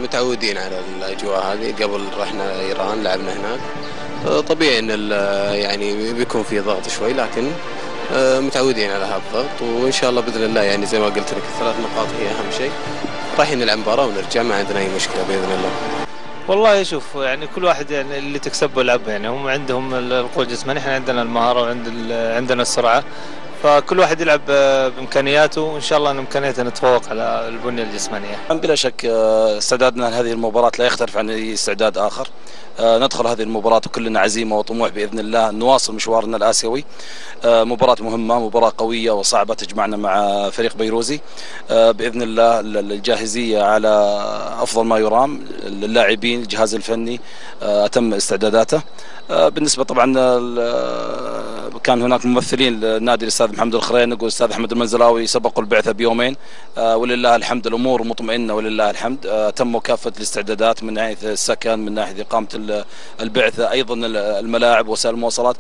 متعودين على الأجواء هذه، قبل رحنا إيران لعبنا هناك. طبيعي إن يعني بيكون في ضغط شوي، لكن متعودين على هذا الضغط، وإن شاء الله بإذن الله يعني زي ما قلت لك الثلاث نقاط هي أهم شيء. رايحين نلعب مباراة ونرجع، ما عندنا أي مشكلة بإذن الله. والله شوف، يعني كل واحد يعني اللي تكسبه يلعبه، يعني هم عندهم القوة الجسمانية، احنا عندنا المهارة وعندنا السرعة، فكل واحد يلعب بإمكانياته، وإن شاء الله أن إمكانياتنا نتفوق على البنية الجسمانية. بلا شك استعدادنا لهذه المباراة لا يختلف عن أي استعداد آخر. ندخل هذه المباراة وكلنا عزيمة وطموح بإذن الله نواصل مشوارنا الآسيوي. مباراة مهمة، مباراة قوية وصعبة تجمعنا مع فريق بيروزي. بإذن الله الجاهزية على أفضل ما يرام، اللاعبين الجهاز الفني أتم استعداداته. بالنسبة طبعا كان هناك ممثلين لنادي الأستاذ محمد الخرينق والأستاذ أحمد المنزلاوي سبقوا البعثة بيومين، ولله الحمد الأمور مطمئنة ولله الحمد. تموا كافة الاستعدادات من ناحية السكن، من ناحية إقامة البعثة، أيضا الملاعب وسائل المواصلات،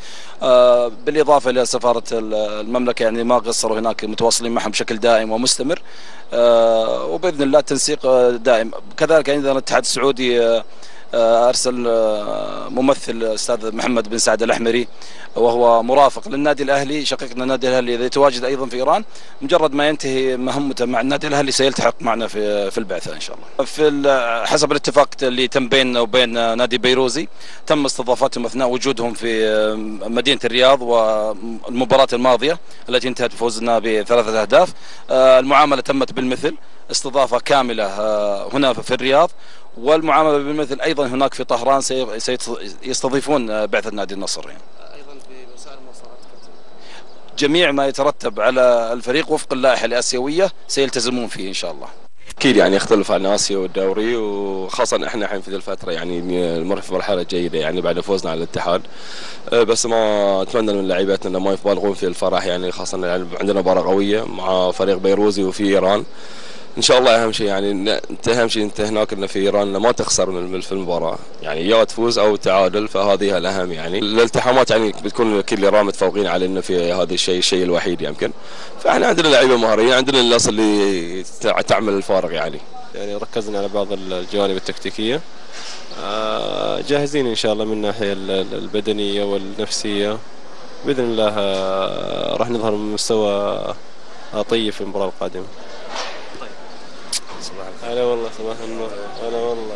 بالإضافة إلى سفارة المملكة، يعني ما قصروا هناك، متواصلين معهم بشكل دائم ومستمر، وبإذن الله التنسيق دائم. كذلك أيضا الاتحاد السعودي أرسل ممثل الأستاذ محمد بن سعد الأحمري، وهو مرافق للنادي الأهلي، شقيقنا النادي الأهلي إذا يتواجد أيضا في إيران، مجرد ما ينتهي مهمته مع النادي الأهلي سيلتحق معنا في البعثة إن شاء الله. في حسب الاتفاق اللي تم بيننا وبين نادي بيروزي، تم استضافتهم أثناء وجودهم في مدينة الرياض والمباراة الماضية التي انتهت بفوزنا ب3 أهداف. المعاملة تمت بالمثل، استضافة كاملة هنا في الرياض، والمعاملة بالمثل أيضا هناك في طهران، سيستضيفون بعثة نادي النصر. يعني أيضا في وسائل المواصلات جميع ما يترتب على الفريق وفق اللائحة الآسيوية سيلتزمون فيه إن شاء الله. أكيد يعني يختلف عن آسيا والدوري، وخاصة إحنا الحين في ذي الفترة يعني نمر في مرحلة جيدة يعني بعد فوزنا على الاتحاد. بس ما أتمنى من لاعباتنا ما يبالغون في الفرح، يعني خاصة يعني عندنا مباراة قوية مع فريق بيروزي وفي إيران. ان شاء الله اهم شيء يعني اهم شيء انت هناك انه في ايران ما تخسر في المباراه، يعني يا تفوز او تعادل، فهذه الاهم. يعني الالتحامات يعني بتكون اكيد ايران متفوقين على انه في هذا الشيء الوحيد يمكن. فاحنا عندنا لعيبه مهاريين، عندنا الناس اللي تعمل الفارق يعني ركزنا على بعض الجوانب التكتيكيه، جاهزين ان شاء الله من الناحيه البدنيه والنفسيه. باذن الله راح نظهر بمستوى طيب في المباراه القادمه. هلا والله، صباح النور. هلا والله.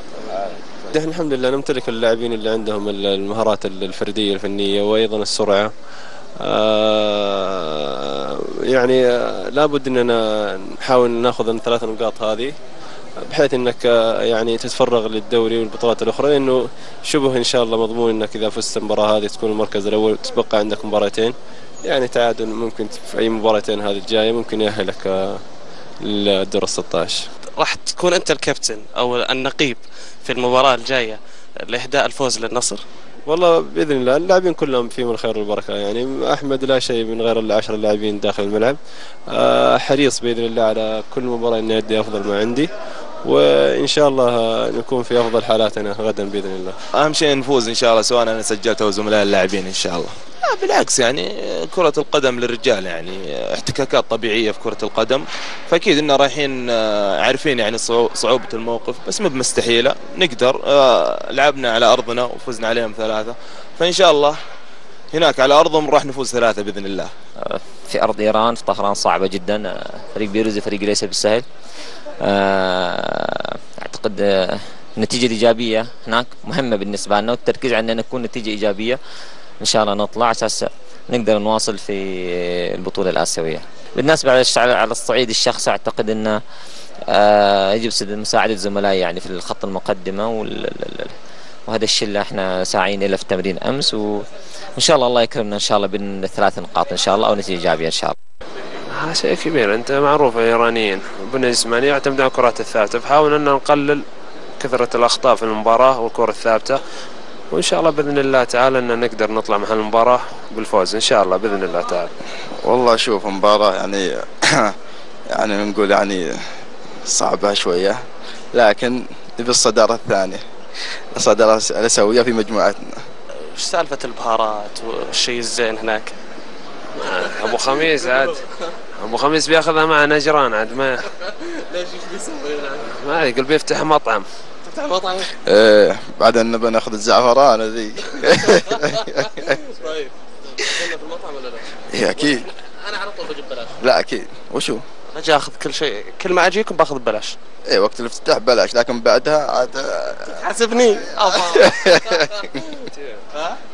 احنا الحمد لله نمتلك اللاعبين اللي عندهم المهارات الفرديه الفنيه وايضا السرعه. يعني لابد اننا نحاول ناخذ ال3 نقاط هذه، بحيث انك يعني تتفرغ للدوري والبطولات الاخرى، لانه شبه ان شاء الله مضمون انك اذا فزت المباراه هذه تكون المركز الاول، تبقى عندك مباراتين، يعني تعادل ممكن في اي مباراتين هذه الجايه ممكن يأهلك للدور 16. راح تكون أنت الكابتن أو النقيب في المباراة الجاية لإهداء الفوز للنصر؟ والله بإذن الله اللاعبين كلهم فيهم الخير والبركة، يعني أحمد لا شيء من غير ال10 لاعبين داخل الملعب. حريص بإذن الله على كل مباراة إني أدي أفضل ما عندي، وإن شاء الله نكون في أفضل حالاتنا غدا بإذن الله. أهم شيء نفوز إن شاء الله، سواء أنا سجلت أو زملاء اللاعبين إن شاء الله. بالعكس يعني كرة القدم للرجال، يعني احتكاكات طبيعية في كرة القدم، فأكيد إننا رايحين عارفين يعني صعوبة الموقف، بس مو بمستحيلة نقدر. لعبنا على أرضنا وفزنا عليهم 3، فإن شاء الله هناك على أرضهم راح نفوز 3 بإذن الله. في أرض إيران في طهران صعبة جدا، فريق بيروزي فريق ليس بالسهل. أعتقد النتيجة الإيجابية هناك مهمة بالنسبة لنا، والتركيز على أن نكون نتيجة إيجابية إن شاء الله نطلع أساس نقدر نواصل في البطولة الآسيوية. بالنسبة على الصعيد الشخصي أعتقد أنه يجب مساعدة زملائي يعني في الخط المقدمة، وهذا الشيء اللي احنا ساعين له في التمرين أمس، وإن شاء الله يكرمنا إن شاء الله بال3 نقاط إن شاء الله أو نتيجة إيجابية إن شاء الله. هذا شيء كبير، أنت معروف الإيرانيين البنية الجسمانية يعتمدون على الكرات الثابتة، فحاول أن نقلل كثرة الأخطاء في المباراة والكرة الثابتة، وإن شاء الله بإذن الله تعالى أن نقدر نطلع مع المباراة بالفوز إن شاء الله بإذن الله تعالى. والله شوف مباراة يعني يعني نقول يعني صعبة شوية، لكن بالصدارة الثانية، الصدارة الأسيوية في مجموعتنا. وش سالفة البهارات والشيء الزين هناك؟ أبو خميس عاد، أبو خميس بياخذها مع نجران عاد، ما ليش ايش بيسوي؟ ما أدري، قال بيفتح مطعم تفتح مطعم؟ بعد ان نبى ناخذ الزعفران ذي. طيب في المطعم ولا لا؟ إيه اكيد. انا على طول بجيب ببلاش. لا اكيد. وشو؟ اجي اخذ كل شيء، كل ما اجيكم باخذ ببلاش. ايه وقت الافتتاح بلاش، لكن بعدها عاد حاسبني.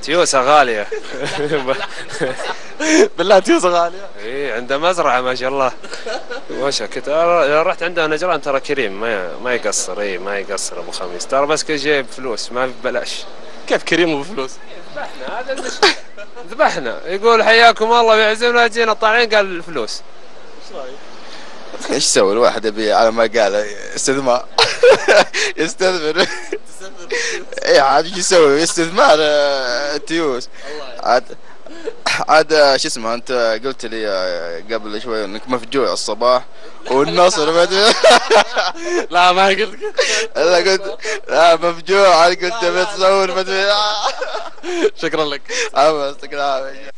تيوسة غالية. بالله تيوسة غالية. ايه عنده مزرعة ما شاء الله. وش كنت رحت عنده نجران ترى كريم ما يقصر. ايه ما يقصر ابو خميس ترى، بس كل شيء بفلوس ما ببلاش. كيف كريم وبفلوس؟ ذبحنا هذا المشكلة. ذبحنا يقول حياكم الله بيعزمنا جينا طالعين قال الفلوس. ايش يسوي الواحد يبي على ما قال استثمار. يستثمر. اي عاد ايش يسوي؟ استثمار تيوس. عاد شو اسمه، انت قلت لي قبل شوي انك مفجوع الصباح والنصر ما ادري. لا ما قلت. لا قلت لا مفجوع، عاد قلت بتصور ما ادري. شكرا لك. يعطيك العافية.